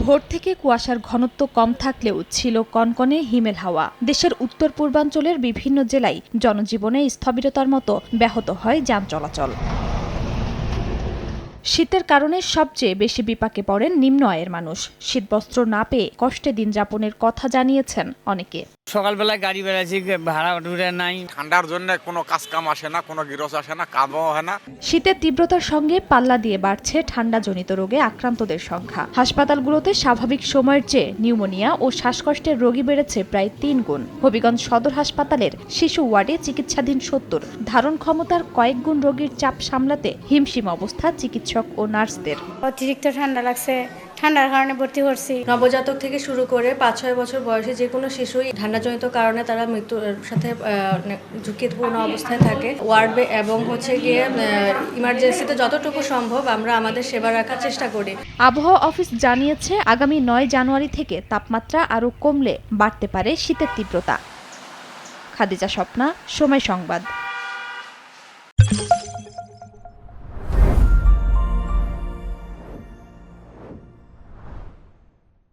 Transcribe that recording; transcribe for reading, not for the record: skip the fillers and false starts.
ভোর থেকে কুয়াশার ঘনত্ব কম থাকলেও ছিল কনকনে হিমেল হাওয়া। দেশের উত্তর পূর্বাঞ্চলের বিভিন্ন জেলায় জনজীবনে স্থবিরতার মতো ব্যাহত হয় যান চলাচল। শীতের কারণে সবচেয়ে বেশি বিপাকে পড়েন নিম্ন আয়ের মানুষ। শীতবস্ত্র না পেয়ে কষ্টে দিন যাপনের কথা জানিয়েছেন অনেকে। সকালবেলায় গাড়ি বেড়াচ্ছি, ভাড়া উঠে নাই। ঠান্ডার জন্য কোনো কাজ কাম আসে না, কোনো গিরস আসে না, কামও হয় না। শীতের তীব্রতার সঙ্গে পাল্লা দিয়ে বাড়ছে ঠান্ডাজনিত রোগে আক্রান্তদের সংখ্যা। হাসপাতালগুলোতে স্বাভাবিক সময়ের চেয়ে নিউমোনিয়া ও শ্বাসকষ্টের রোগী বেড়েছে প্রায় ৩ গুণ। হবিগঞ্জ সদর হাসপাতালের শিশু ওয়ার্ডে চিকিৎসাধীন ৭০, ধারণ ক্ষমতার কয়েক গুণ রোগীর চাপ সামলাতে হিমশিম অবস্থা চিকিৎসক ও নার্সদের। অতিরিক্ত ঠান্ডা লাগছে, ঠান্ডার কারণে ভর্তি করছি। নবজাতক থেকে শুরু করে ৫-৬ বছর বয়সী যে কোনো শিশুই ঠান্ডাজনিত কারণে তারা মৃত্যুর সাথে ঝুঁকিপূর্ণ অবস্থায় থাকে। ওয়ার্ড এবং গিয়ে ইমার্জেন্সিতে যতটুকু সম্ভব আমরা আমাদের সেবা রাখার চেষ্টা করি। আবহাওয়া অফিস জানিয়েছে আগামী ৯ জানুয়ারি থেকে তাপমাত্রা আরও কমলে বাড়তে পারে শীতের তীব্রতা। খাদিজা স্বপ্না, সময় সংবাদ।